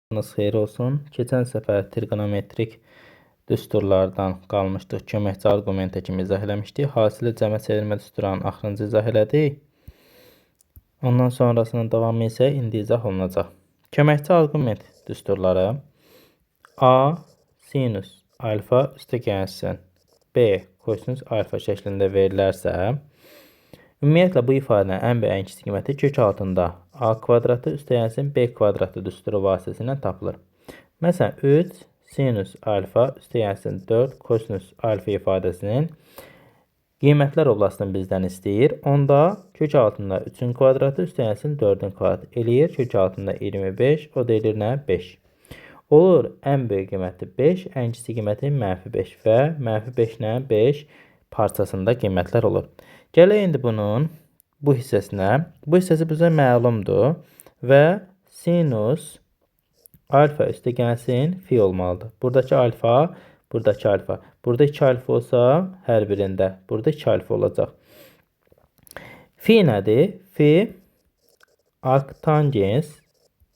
Xeyir olsun. Keçən səfər trigonometrik düsturlardan qalmışdıq. Köməkçi arqumenta kimi izah eləmişdik. Hasili cəmə çevirmə düsturlarının axırıncı izah elədik. Ondan sonrasının davamı isə indi izah olunacaq. Köməkçi arqument düsturları A sinus alfa üstə gəlsin B kosinus alfa şəklində verilərsə, ümumiyyətlə bu ifadənin ən böyük ən kiçik qiyməti kök altında a kvadratı üstə gəlsin b kvadratı düsturu vasitəsilə tapılır. Məsələn, 3 sinus alfa üstə gəlsin 4 kosinus alfa ifadəsinin qiymətlər oblasını bizdən istəyir. Onda kök altında 3-ün kvadratı üstə gəlsin 4-ün kvadratı eləyir. Kök altında 25, o da eləyir nə? 5. Olur, ən böyük qiyməti 5, ən kiçik qiyməti -5 və -5 ilə 5 parçasında qiymətlər olur. Gələk indi bunun bu hissəsinə. Bu hissəsi bizə məlumdur və sinus alfa üstə gəlsin fi olmalıdır. Buradakı alfa, buradakı alfa. Burada 2 alfa olsa hər birində, burada 2 alfa olacaq. Fi nədir? Fi arctangens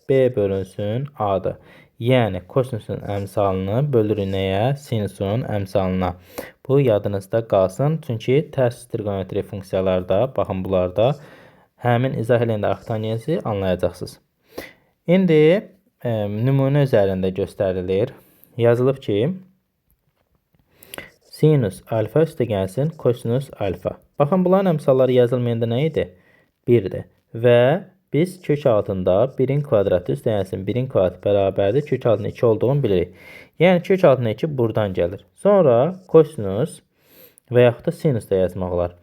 b bölünsün a-dır. Yəni kosinusun əmsalını bölürük nəyə? Sinusun əmsalına. Bu yadınızda qalsın. Çünki tərs trigonometri funksiyalarda, baxın bunlarda həmin izah eləyəndə arctangensi anlayacaqsınız. İndi nümunə üzərində göstərilir. Yazılıb ki, sinus alfa üstə gəlsin kosinus alfa. Baxın bunların əmsalları yazılmayanda nə idi? 1-dir. Və biz kök altında 1-in kvadratı üstə gəlsin 1-in kvadratı bərabərdir. Kök altında 2 olduğunu bilirik. Yəni kök altında 2 buradan gəlir. Sonra kosinus və yaxud da sinus da yazmaq olar.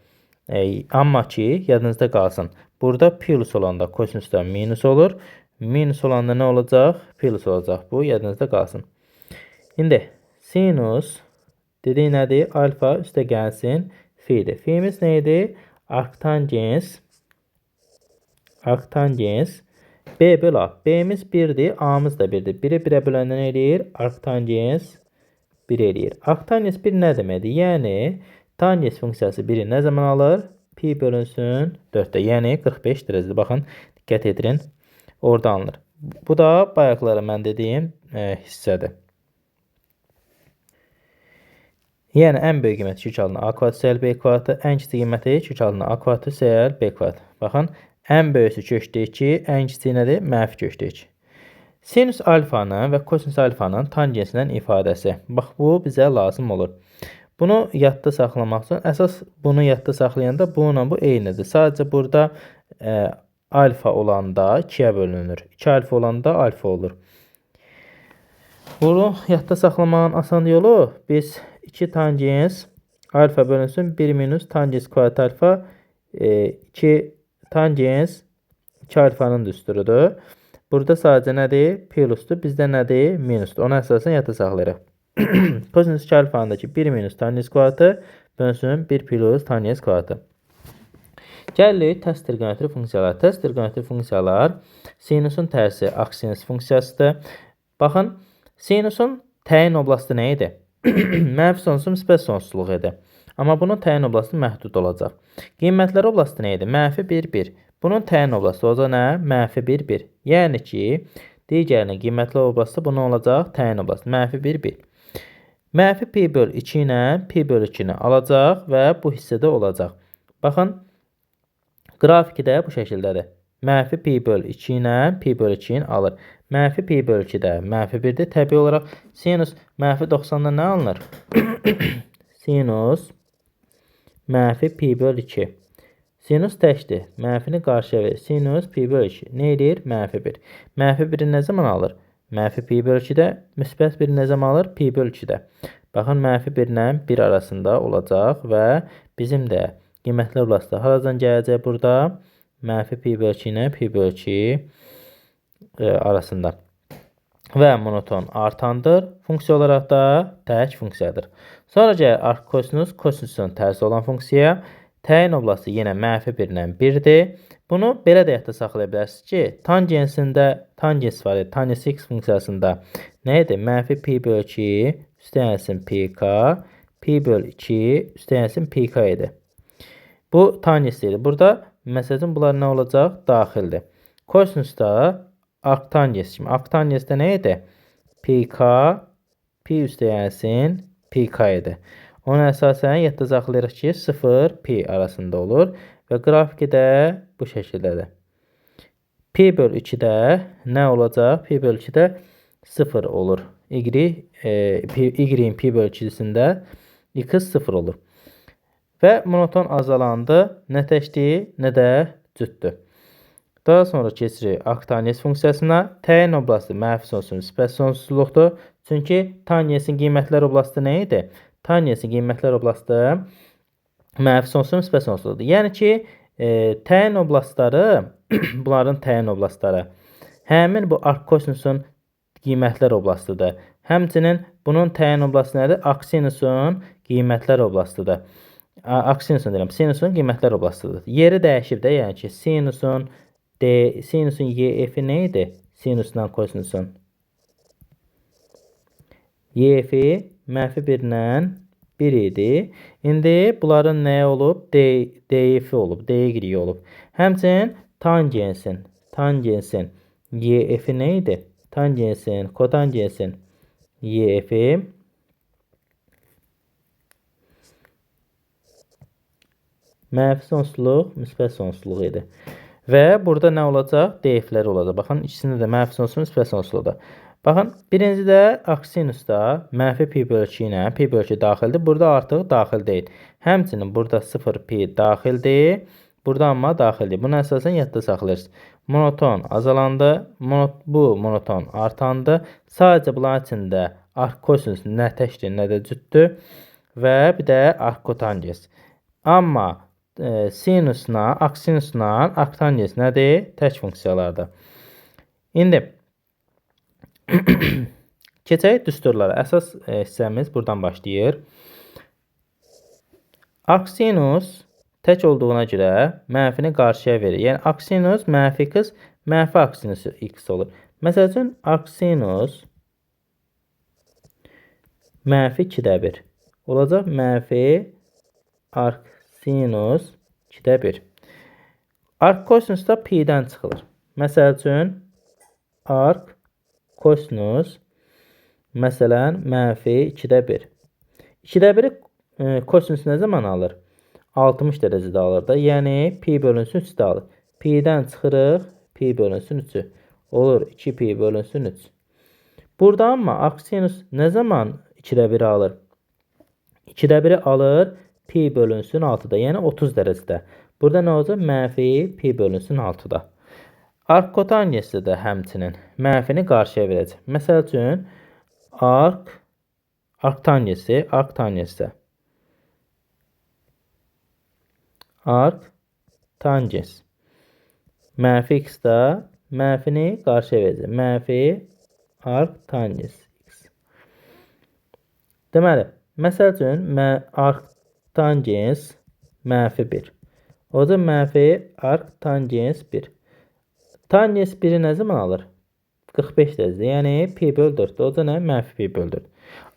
Amma ki, yadınızda qalsın. Burada plus olanda kosinusda minus olur. Minus olanda nə olacaq? Plus olacaq. Bu yadınızda qalsın. İndi sinus dediyi nədir? Alfa üstə gəlsin fi'dir. Fi'miz nə idi? Arctangens b bölü a. B'miz 1'dir, a'mız da 1'dir. 1'i 1'ə böləndə nə eləyir? Arctangens 1 eləyir. Arctangens 1 nə deməkdir? Yəni tangens funksiyası 1'i nə zaman alır? Pi bölünsün 4'də. Yəni 45 dərəcədir. Baxın, diqqət edin. Orada alınır. Bu da bayaqlara mən dediyim hissədir. Yəni ən böyük qiyməti kök altında a kvadrat üstəgəl b kvadratı, ən kiçik qiyməti kök altında a kvadrat üstəgəl b kvadrat. Baxın, ən böyüsü kökdə 2, ən kiçiyi nədir? -5 kökdə 2. Sinus alfanın və kosinus alfanın tangensinin ifadəsi. Bax, bu bizə lazım olur. Bunu yadda saxlamaq üçün, əsas bunu yadda saxlayanda bununla bu eynidir. Sadəcə burada alfa olanda 2'yə bölünür. 2 alfa olanda alfa olur. Bunu yadda saxlamağın asan yolu biz 2 tangens alfa bölünsün 1 minus tangens kvadrat alfa 2 tangens 2 alfanın düsturudur. Burada sadəcə nədir? Plusdur. Bizdə nədir? Minusdur. Ona əsasən yadda saxlayırıq. Kosinus 2 alfanındakı 1 minus tangens kvadratı bölünsün 1 plus tangens kvadratı. Gəlirik tərs trigonometri funksiyalar. Tərs trigonometri funksiyalar sinusun tərsi aksinus funksiyasıdır. Baxın, sinusun təyin oblasti nə idi? Mənfi sonsuz müsbət sonsuzluq idi. Amma bunun təyin oblasti məhdud olacaq. Qiymətlər oblasti nə idi? Mənfi 1, 1. Bunun təyin oblasti olacaq nə? Mənfi 1, 1. Yəni ki, digərinin qiymətlər oblasti bunun olacaq təyin oblasti. Mənfi 1, 1. Mənfi pi böl 2 ilə pi böl 2-ni alacaq və bu hissədə olacaq. Baxın, qrafiki də bu şəkildədir. Mənfi pi böl 2 ilə pi böl 2-ni alır. Mənfi pi böl 2 də mənfi 1-dir. Təbii olaraq sinus mənfi 90-da nə alınır? Sinus mənfi pi böl 2. Sinus təkdir. Mənfini qarşıya verir. Sinus pi böl 2. Nə edir? Mənfi 1. Mənfi 1-i nə zaman alır? Mənfi pi böl 2-də. Müsbət 1-i nə zaman alır? Pi böl 2-də. Baxın, mənfi 1 ilə 1 arasında olacaq və bizim də qiymətlər oblasti haradan gələcək burada? Mənfi pi böl 2 ilə pi böl 2 arasında. Və monoton artandır. Funksiya olaraq da tək funksiyadır. Sonra gəlir arc kosinus, kosinusun tərsi olan funksiya. Təyin oblasti yenə mənfi 1 ilə 1'dir. Bunu belə də yadda saxlaya bilərsiniz ki, tangensində tangens var idi. Tangens x funksiyasında nə idi? Mənfi pi böl 2 üstə gəlsin pk, pi böl 2 üstə gəlsin pk idi. Bu tangens idi. Burada məsələn bunlar nə olacaq? Daxildir. Kosinusda arctangents kimi. Arctangents də nə idi? PK, pi üstə gəlsin, PK idi. Ona əsasən yadda saxlayırıq ki, 0, pi arasında olur və qrafiki də bu şəkildədir. Pi böl 2-də nə olacaq? Pi böl 2-də 0 olur. Y-in pi böl 2-sində x 0 olur. Və monoton azalandı. Nə təkdir, nə də cütdür. Daha sonra keçirik arctangents funksiyasına. Təyin oblasti mənfi sonsuz, müsbət sonsuzluqdur. Çünki tangentsin qiymətlər oblasti nə idi? Tangentsin qiymətlər oblasti mənfi sonsuz, müsbət sonsuzluqdur. Yəni ki, təyin oblastları, bunların təyin oblastları həmin bu arcosinusun qiymətlər oblastıdır. Həmçinin bunun təyin oblasti nədir? Arcsinusun qiymətlər oblastıdır. Arcsinusun deyirəm, sinusun qiymətlər oblastıdır. Yeri dəyişib də, yəni ki, sinusun YF-i nə idi? Sinusdan kosinusun. YF-i mənfi 1-dən 1 idi. İndi bunların nəyə olub? DF-i olub, D-i olub. Həmçinin tangensin YF-i nə idi? Tangensin, kotangensin YF-i mənfi sonsuzluq, müsbət sonsuzluq idi. Və burada nə olacaq? DF-lər olacaq. Baxın, ikisində də mənfi sonsuzluq, müsbət sonsuzluqdur. Baxın, birincidə arcsinusda mənfi pi böl 2 ilə pi böl 2 daxildir. Burada artıq daxil deyil. Həmçinin burada 0 pi daxildir. Burada amma daxildir. Buna əsasən yadda saxlayırsınız. Monoton azalandı. Bu monoton artandı. Sadəcə bunların içində arccosinus nə təkdir, nə də cütdür. Və bir də arccotangens. Amma sinusla, arcsinusla arctangens nədir? Tək funksiyalardır. İndi keçək düsturlara. Əsas hissəmiz buradan başlayır. Arcsinus tək olduğuna görə mənfini qarşıya verir. Yəni arcsinus mənfi x, mənfi arcsinus x olur. Məsəl üçün arcsinus mənfi 2-də 1 olacaq. Mənfi arcsinus 2-də 1. Arccosinus da pi-dən çıxılır. Məsəl üçün arccosinus məsələn mənfi 2-də 1. 2-də 1-i kosinus nə zaman alır? 60 dərəcədə alır da. Yəni pi bölünsün 3-də alır. Pi-dən çıxırıq, pi bölünsün 3-ü. Olur 2 pi bölünsün 3. Burada amma arcsinus nə zaman 2-də 1-i alır? 2-də 1-i alır, pi bölünsün 6-da. Yəni 30 dərəcədə. Burada nə olacaq? Mənfi pi bölünsün 6-da. Arccotangensi də həmçinin mənfini qarşıya verəcək. Məsəl üçün arctangensi arctangens mənfi x-da mənfini qarşıya verəcək. Mənfi arctangens x. Deməli, məsəl üçün arctangens mənfi 1. O da mənfi arctangens 1. Tangens 1-i nə zaman alır? 45 dərəcədə. Yəni pi böl 4-də. O da nə? Mənfi pi böl 4.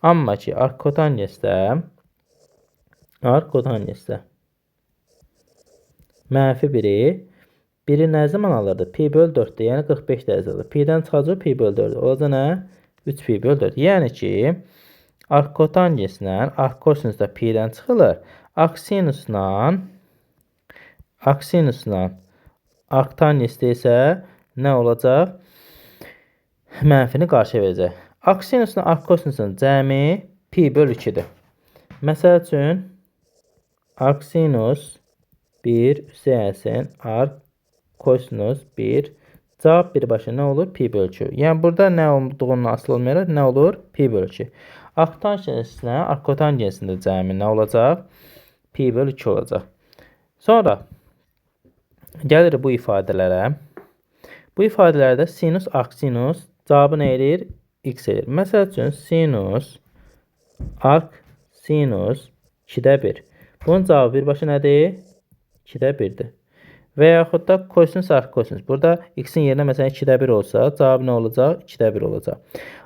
Amma ki, arccotangesdə mənfi 1-i nə zaman alırdı? Pi böl 4-də. Yəni 45 dərəcədə. Pi-dən çıxacaq pi böl 4-də. O da nə? 3 pi böl 4. Yəni ki, arccotangeslə arccosinus da pi-dən çıxılır. Arcsinusla arctangesdə isə nə olacaq? Mənfini qarşıya verəcək. Arcsinusla arccosinusun cəmi pi böl 2-dir. Məsəl üçün arcsinus 1 üstəyəlsin arccosinus 1. Cavab birbaşa nə olur? Pi böl 2. Yəni burada nə olduğundan asılı olmayaraq nə olur? Pi böl 2. Arctangenslə arccotangesində cəmi nə olacaq? Pi böl 2 olacaq. Sonra gəlir bu ifadələrə. Bu ifadələrdə sinus, arcsinus cavabı nə edir? X edir. Məsəl üçün sinus, arcsinus 2-də 1. Bunun cavabı birbaşa nədir? 2-də 1-dir. Və yaxud da kosinus, arccosinus. Burada x-in yerinə məsələn 2-də 1 olsa, cavabı nə olacaq? 2-də 1 olacaq.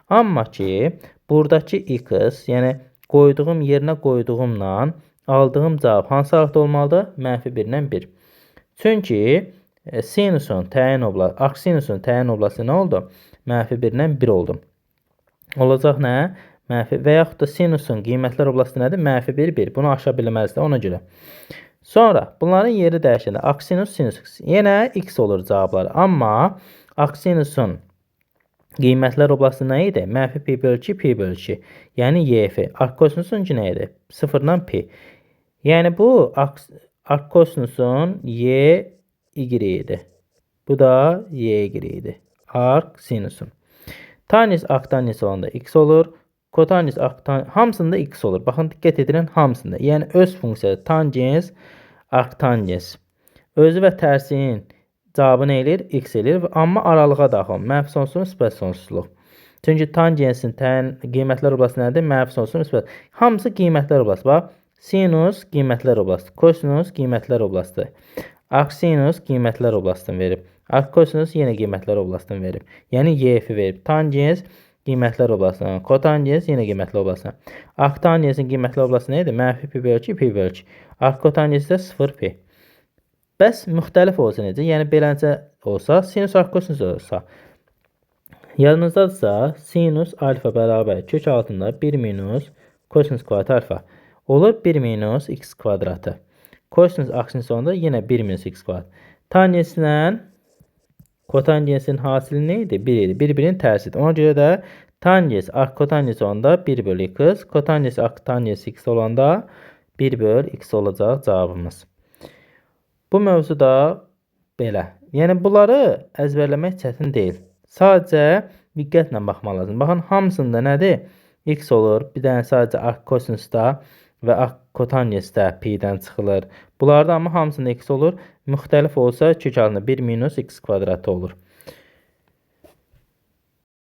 Amma ki, buradakı x, yəni qoyduğum yerinə qoyduğumla aldığım cavab hansı arada olmalıdır? Mənfi 1-dən 1. Çünki Sinusun təyin oblağı, arksinusun təyin oblağı nə oldu? -1-dən 1 oldu. Olacaq nə? Və yaxud da sinusun qiymətlər oblağı nədir? -1, 1. Bunu aşa bilməzdi ona görə. Sonra bunların yeri dəyişəndə aksinus, sinus. Yenə x olur cavabları. Amma aksinusun qiymətlər oblağı nə idi? -pi/2, pi/2. Yəni y-fi. Arkosinusunki nə idi? 0-dan pi. Yəni bu arkosinusun y idi. Bu da y idi. Arksinusun. Tanjens arctanjens olanda x olur. Kotanjens arctanjens hamısında x olur. Baxın diqqət edirəm hamısında. Yəni öz funksiyası tanjens arctanjens. Özü və tərsinin cavabı nə eləyir? X eləyir. Amma aralığa daxil. Mənfi sonsuzluq, müsbət sonsuzluq. Çünki tanjensin qiymətlər oblağı nədir? Mənfi sonsuzluq, müsbət. Hamısı qiymətlər oblağı. Bax, sinus qiymətlər oblağı, kosinus qiymətlər oblağı. Arcsinus qiymətlər oblasını verib. Arccosinus yenə qiymətlər oblasını verib. Yəni y-fi verib. Tanjens qiymətlər oblasını. Kotanjens yenə qiymətlər oblasını. Arctanjensin qiymətlər oblası nə idi? -pi/2, pi/2. Arccotanjens də 0pi. Bəs müxtəlif olsa necə? Yəni beləncə olsa, sinus arccosinus olsa. Yadınızdadırsa, sinus alfa bərabər kök altında 1 minus kosinus kvadrat alfa. Olur 1 minus x kvadratı. Kosinus aksinus olanda yenə 1 minus x kvadrat. Tanjenslə kotanjensin hasili nə idi? 1 idi. 1-1-in tərsidir. Ona görə də tanjens arccotanjens olanda 1/x, kotanjens arctanjens x olanda 1/x olacaq cavabımız. Bu mövzu da belə. Yəni bunları əzbərləmək çətin deyil. Sadəcə diqqətlə baxmaq lazım. Baxın hamısında nədir? X olur. Bir dənə sadəcə arccosinusda və arccotanjensdə pi-dən çıxılır. Bunlarda amma hamısında x olur. Müxtəlif olsa kök altında 1 minus x kvadratı olur.